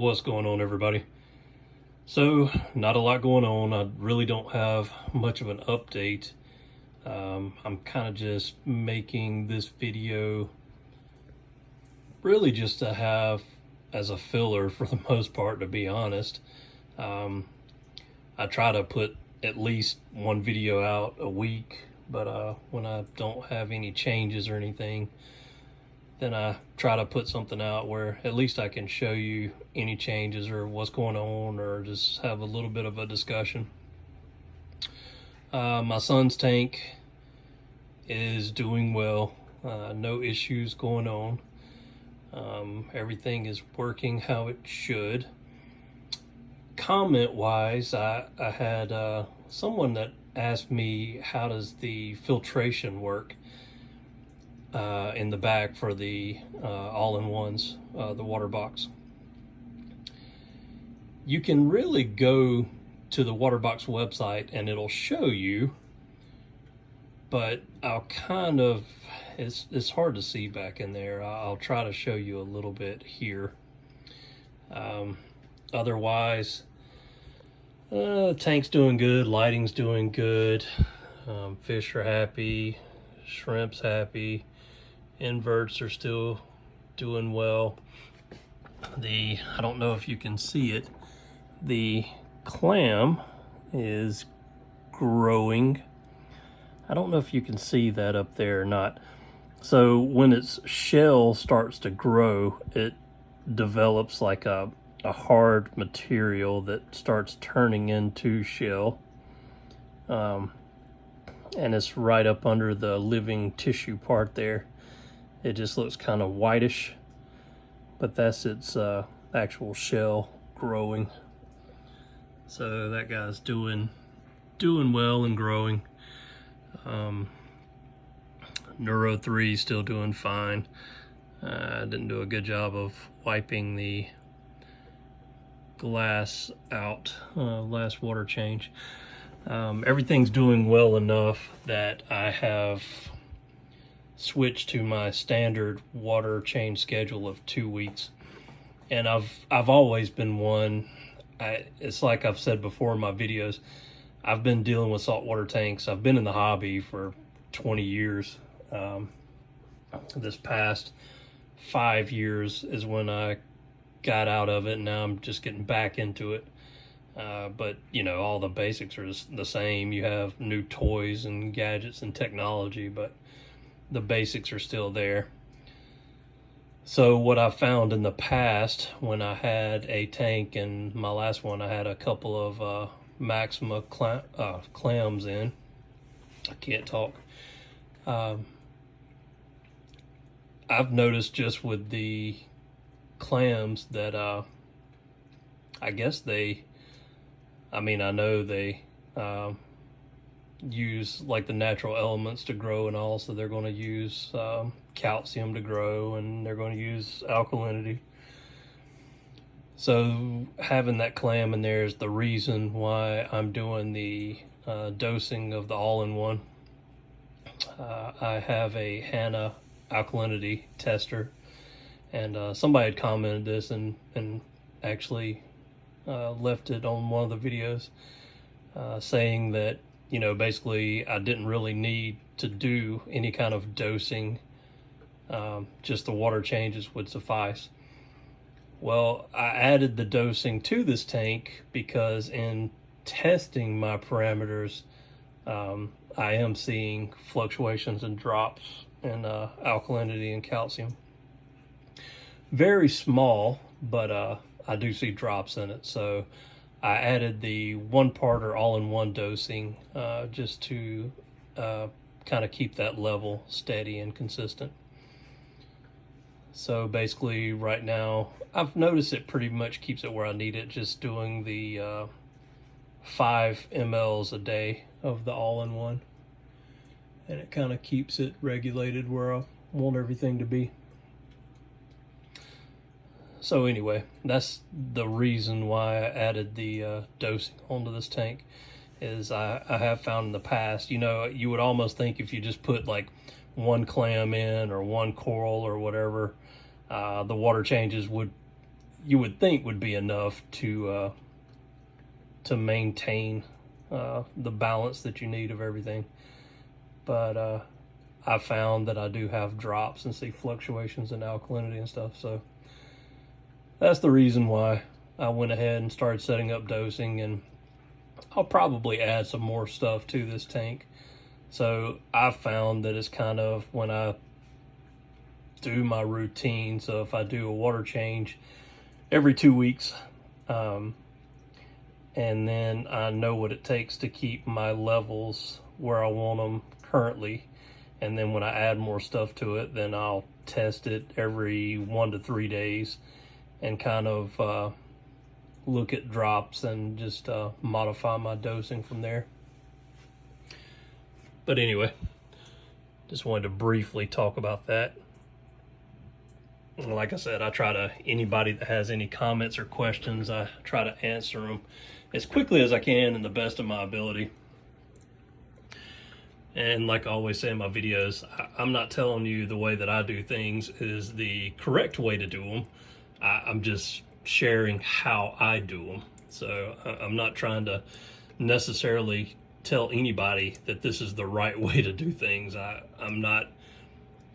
What's going on, everybody? So, not a lot going on. I really don't have much of an update. I'm kind of just making this video really just to have as a filler for the most part, to be honest. I try to put at least one video out a week, but when I don't have any changes or anything, then I try to put something out where at least I can show you any changes or what's going on, or just have a little bit of a discussion. My son's tank is doing well. No issues going on. Everything is working how it should. Comment wise, I had someone that asked me, how does the filtration work in the back for the all-in-ones, the water box? You can really go to the Waterbox website and it'll show you, but it's hard to see back in there. I'll try to show you a little bit here. Otherwise, tank's doing good, lighting's doing good, fish are happy, shrimp's happy, inverts are still doing well. I don't know if you can see it, the clam is growing. I don't know if you can see that up there or not. So when its shell starts to grow, it develops like a hard material that starts turning into shell. And it's right up under the living tissue part there. It just looks kind of whitish, but that's its actual shell growing. So that guy's doing well and growing. Neuro 3 still doing fine. I didn't do a good job of wiping the glass out last water change. Everything's doing well enough that I have switched to my standard water change schedule of 2 weeks. And I've always been one, it's like I've said before in my videos, I've been dealing with saltwater tanks. I've been in the hobby for 20 years. This past 5 years is when I got out of it, and now I'm just getting back into it. But you know, all the basics are the same. You have new toys and gadgets and technology, but the basics are still there. So what I found in the past, when I had a tank, and my last one, I had a couple of Maxima clams in. I can't talk. I've noticed just with the clams that I guess I know they use like the natural elements to grow and all, so they're going to use calcium to grow, and they're going to use alkalinity. So having that clam in there is the reason why I'm doing the dosing of the all-in-one. I have a Hanna alkalinity tester, and somebody had commented this and actually left it on one of the videos, saying that, you know, basically I didn't really need to do any kind of dosing, just the water changes would suffice. Well, I added the dosing to this tank because in testing my parameters, I am seeing fluctuations and drops in alkalinity and calcium. Very small, but I do see drops in it. So I added the 1-parter all-in-one dosing just to kind of keep that level steady and consistent. So basically right now, I've noticed it pretty much keeps it where I need it, just doing the 5 mLs a day of the all-in-one. And it kind of keeps it regulated where I want everything to be. So anyway, that's the reason why I added the dosing onto this tank. Is I have found in the past, you know, you would almost think if you just put like one clam in or one coral or whatever, the water changes would you would think would be enough to maintain the balance that you need of everything. But I found that I do have drops and see fluctuations in alkalinity and stuff. So that's the reason why I went ahead and started setting up dosing, and I'll probably add some more stuff to this tank. So I found that it's kind of when I do my routine. So if I do a water change every 2 weeks, and then I know what it takes to keep my levels where I want them currently. And then when I add more stuff to it, then I'll test it every 1 to 3 days and kind of look at drops and just modify my dosing from there. But anyway, just wanted to briefly talk about that. Like I said, anybody that has any comments or questions, I try to answer them as quickly as I can and the best of my ability. And like I always say in my videos, I'm not telling you the way that I do things is the correct way to do them. I'm just sharing how I do them. So I'm not trying to necessarily tell anybody that this is the right way to do things. I'm not,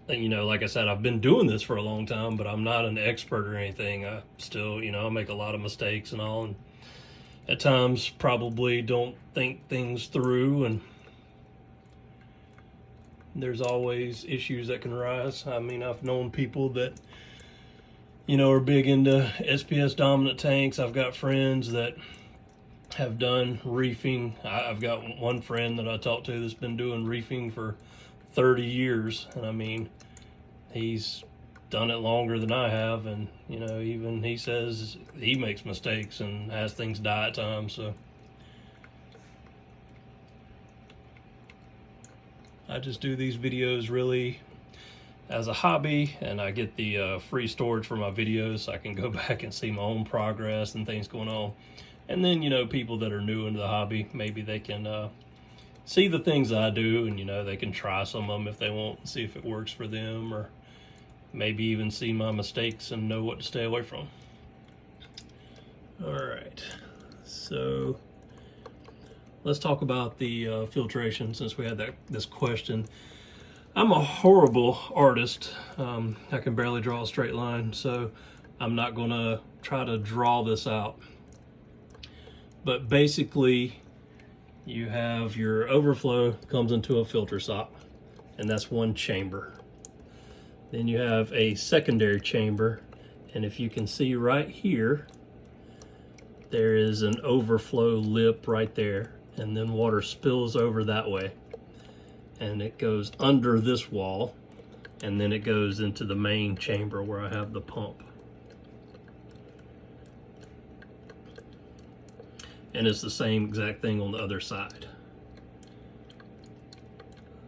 like I said, I've been doing this for a long time, but I'm not an expert or anything. I still, I make a lot of mistakes and all, and at times probably don't think things through, and there's always issues that can arise. I mean, I've known people that, are big into SPS dominant tanks. I've got friends that have done reefing. I've got one friend that I talked to that's been doing reefing for 30 years. And I mean, he's done it longer than I have. And, even he says he makes mistakes and has things die at times. So I just do these videos really as a hobby, and I get the free storage for my videos so I can go back and see my own progress and things going on. And then, people that are new into the hobby, maybe they can see the things I do, and, they can try some of them if they want and see if it works for them, or maybe even see my mistakes and know what to stay away from. All right, so let's talk about the filtration, since we had this question. I'm a horrible artist. I can barely draw a straight line, so I'm not gonna try to draw this out. But basically, you have your overflow comes into a filter sock, and that's one chamber. Then you have a secondary chamber, and if you can see right here, there is an overflow lip right there, and then water spills over that way. And it goes under this wall, and then it goes into the main chamber where I have the pump. And it's the same exact thing on the other side.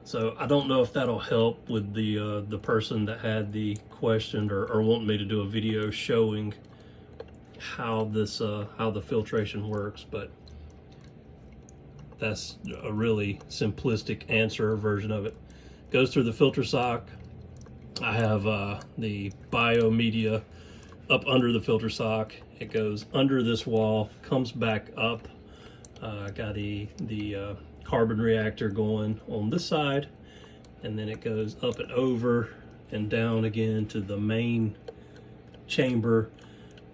So I don't know if that'll help with the person that had the question or wanting me to do a video showing how the filtration works, but that's a really simplistic answer version of it. Goes through the filter sock. I have the biomedia up under the filter sock. It goes under this wall, comes back up. I got the carbon reactor going on this side, and then it goes up and over and down again to the main chamber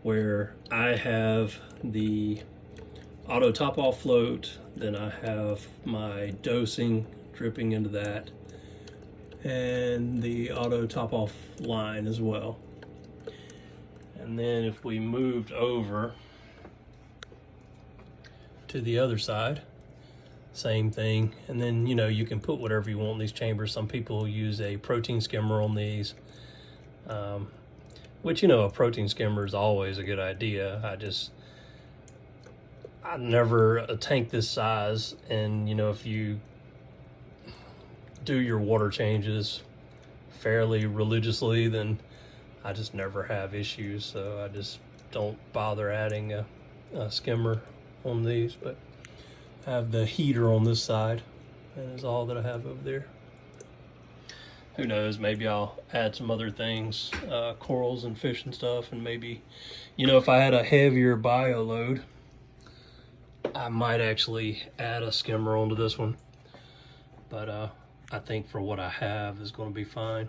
where I have the auto top off float. Then I have my dosing dripping into that, and the auto top off line as well. And then if we moved over to the other side, same thing. And then, you can put whatever you want in these chambers. Some people use a protein skimmer on these, which, a protein skimmer is always a good idea. I never a tank this size, and if you do your water changes fairly religiously, then I just never have issues. So I just don't bother adding a skimmer on these. But I have the heater on this side, and is all that I have over there. who knows, maybe I'll add some other things, corals and fish and stuff, and maybe, you know, if I had a heavier bio load, I might actually add a skimmer onto this one. But I think for what I have is going to be fine.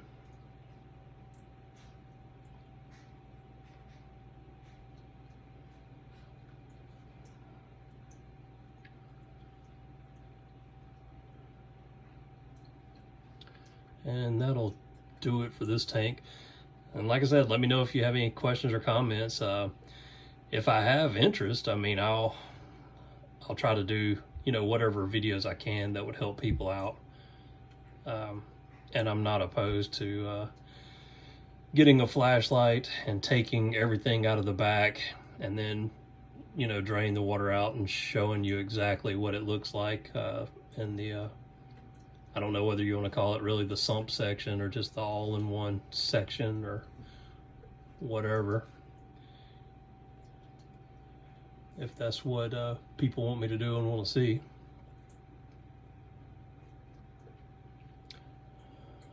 And that'll do it for this tank. And like I said, let me know if you have any questions or comments. If I have interest, I mean, I'll try to do, you know, whatever videos I can that would help people out. And I'm not opposed to getting a flashlight and taking everything out of the back and then, you know, drain the water out and showing you exactly what it looks like in the I don't know whether you want to call it really the sump section or just the all-in-one section or whatever. If that's what people want me to do and want to see.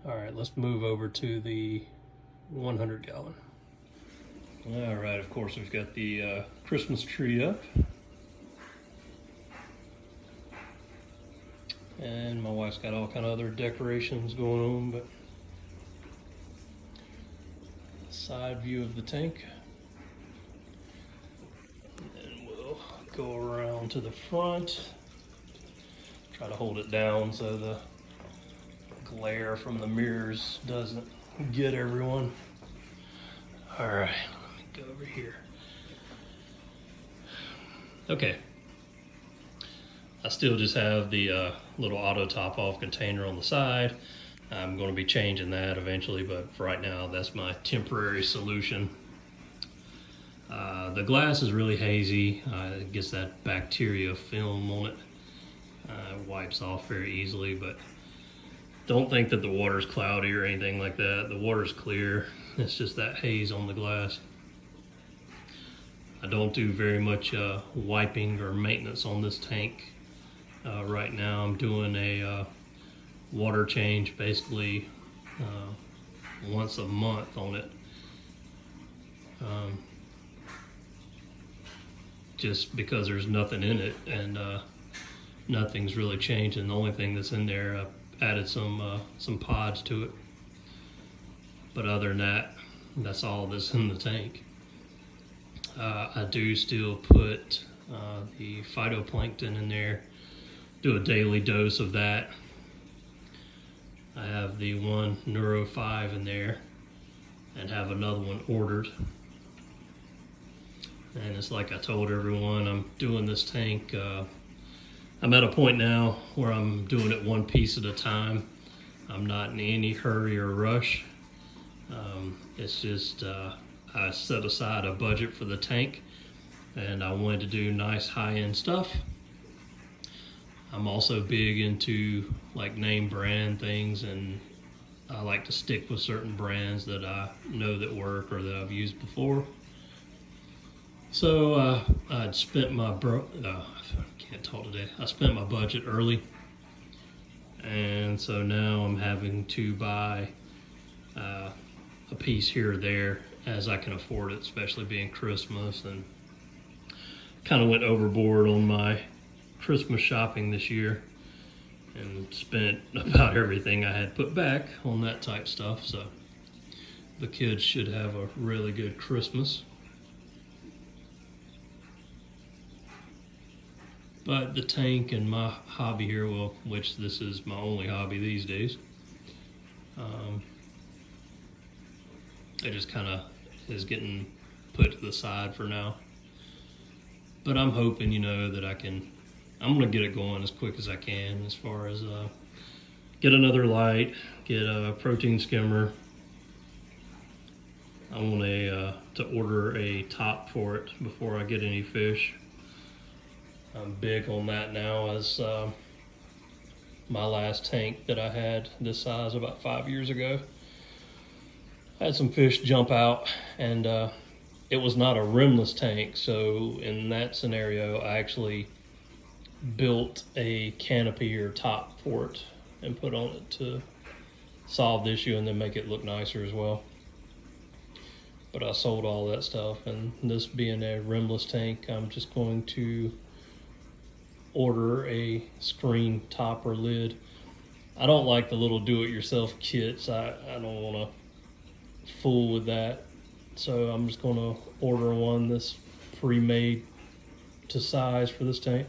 All right, let's move over to the 100 gallon. All right, of course, we've got the Christmas tree up. And my wife's got all kind of other decorations going on, but side view of the tank. And then we'll go around to the front. Try to hold it down so the glare from the mirrors doesn't get everyone. All right, let me go over here. Okay. I still just have the little auto top off container on the side. I'm going to be changing that eventually, but for right now, that's my temporary solution. The glass is really hazy. It gets that bacteria film on it. It wipes off very easily, but don't think that the water's cloudy or anything like that. The water's clear. It's just that haze on the glass. I don't do very much wiping or maintenance on this tank. Right now I'm doing a water change basically once a month on it. Just because there's nothing in it and nothing's really changing. The only thing that's in there, I added some pods to it. But other than that, that's all that's in the tank. I do still put the phytoplankton in there. Do a daily dose of that. I have the one Neuro 5 in there and have another one ordered. And it's like I told everyone, I'm doing this tank. I'm at a point now where I'm doing it one piece at a time. I'm not in any hurry or rush. It's just I set aside a budget for the tank and I wanted to do nice high-end stuff. I'm also big into like name brand things, and I like to stick with certain brands that I know that work or that I've used before. So I'd spent my I can't talk today. I spent my budget early, and so now I'm having to buy a piece here or there as I can afford it, especially being Christmas, and kind of went overboard on my Christmas shopping this year and spent about everything I had put back on that type stuff. So the kids should have a really good Christmas. But the tank and my hobby here, well, which this is my only hobby these days, it just kind of is getting put to the side for now. But I'm hoping, you know, that I'm going to get it going as quick as I can as far as get another light, get a protein skimmer. I want to order a top for it before I get any fish. I'm big on that now, as my last tank that I had this size about 5 years ago, I had some fish jump out, and it was not a rimless tank. So in that scenario, I actually built a canopy or top for it and put on it to solve the issue and then make it look nicer as well. But I sold all that stuff, and this being a rimless tank, I'm just going to order a screen top or lid. I don't like the little do-it-yourself kits. I don't want to fool with that. So I'm just going to order one that's pre-made to size for this tank.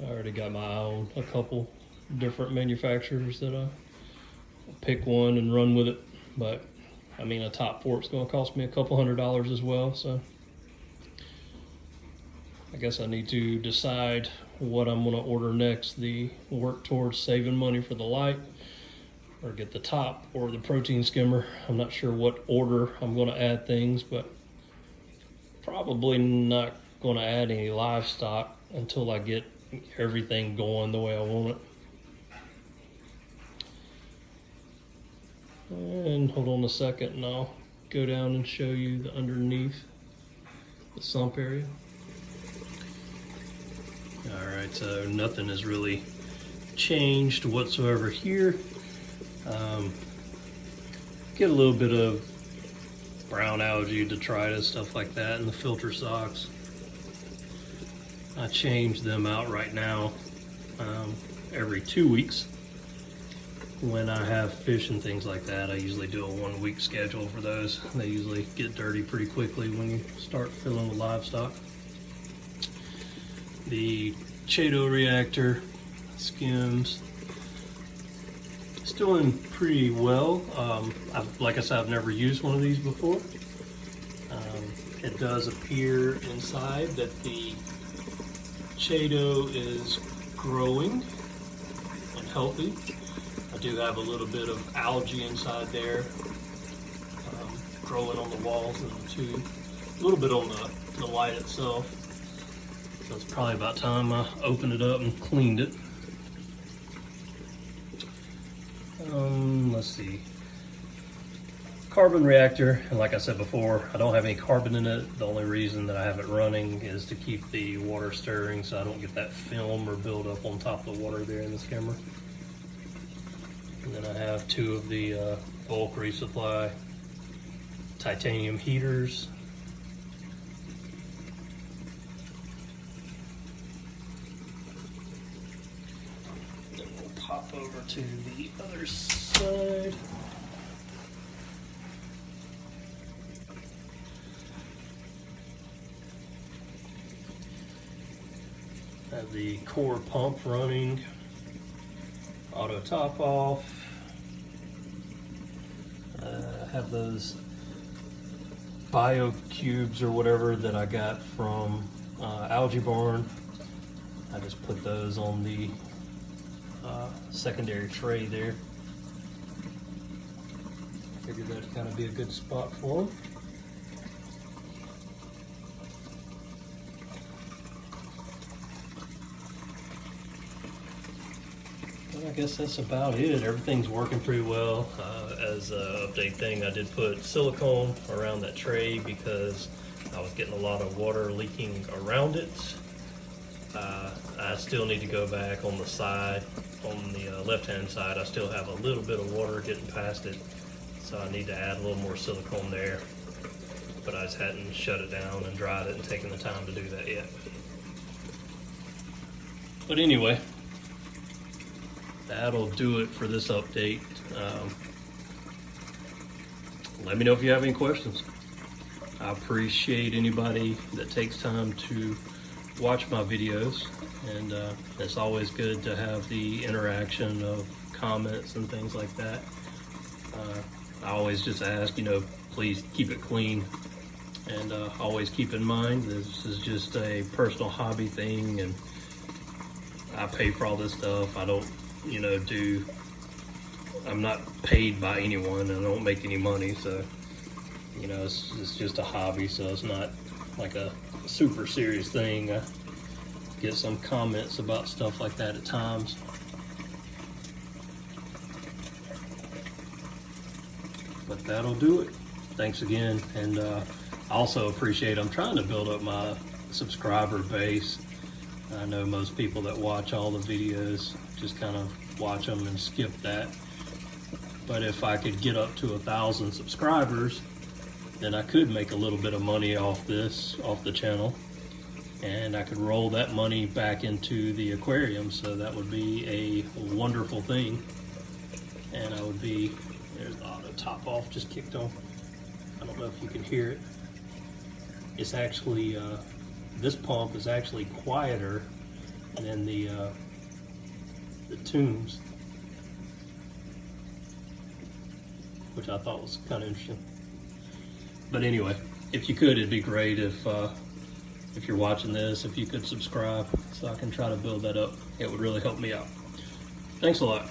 I already got my eye on a couple different manufacturers that I'll pick one and run with it. But I mean, a top fork's going to cost me a couple $100 as well. So I guess I need to decide what I'm going to order next. The work towards saving money for the light, or get the top or the protein skimmer. I'm not sure what order I'm going to add things, but probably not going to add any livestock until I get everything going the way I want it. And hold on a second and I'll go down and show you the underneath the sump area. Alright, so nothing has really changed whatsoever here. Get a little bit of brown algae, detritus, stuff like that in the filter socks. I change them out right now every 2 weeks. When I have fish and things like that, I usually do a 1 week schedule for those. They usually get dirty pretty quickly when you start filling with livestock. The Chaeto reactor skims still doing pretty well. Like I said, I've never used one of these before. It does appear inside that the Chaeto is growing and healthy. I do have a little bit of algae inside there, growing on the walls and the tube, a little bit on the light itself. So it's probably about time I opened it up and cleaned it. Let's see. Carbon reactor, and like I said before, I don't have any carbon in it. The only reason that I have it running is to keep the water stirring so I don't get that film or build up on top of the water there in the skimmer. And then I have two of the bulk resupply titanium heaters. Then we'll pop over to the other side. Have the core pump running, auto top off. Have those bio cubes or whatever that I got from Algae Barn. I just put those on the secondary tray there. Figured that'd kind of be a good spot for them. I guess that's about it. Everything's working pretty well. As an update thing, I did put silicone around that tray because I was getting a lot of water leaking around it. I still need to go back on the side, on the left-hand side. I still have a little bit of water getting past it, so I need to add a little more silicone there. But I just hadn't shut it down and dried it and taken the time to do that yet. But anyway, that'll do it for this update. Let me know if you have any questions. I appreciate anybody that takes time to watch my videos, and it's always good to have the interaction of comments and things like that. I always just ask, please keep it clean, and always keep in mind this is just a personal hobby thing, and I pay for all this stuff. I don't I'm not paid by anyone. I don't make any money, so it's just a hobby, so it's not like a super serious thing. I get some comments about stuff like that at times. But that'll do it. Thanks again, and I also appreciate, I'm trying to build up my subscriber base. I know most people that watch all the videos just kind of watch them and skip that. But if I could get up to 1,000 subscribers, then I could make a little bit of money off this, off the channel. And I could roll that money back into the aquarium, so that would be a wonderful thing. And I would be, there's the auto top off, just kicked on. I don't know if you can hear it. It's actually, this pump is actually quieter than the tunes, which I thought was kind of interesting. But anyway, if you could, it'd be great if you're watching this, if you could subscribe so I can try to build that up. It would really help me out. Thanks a lot.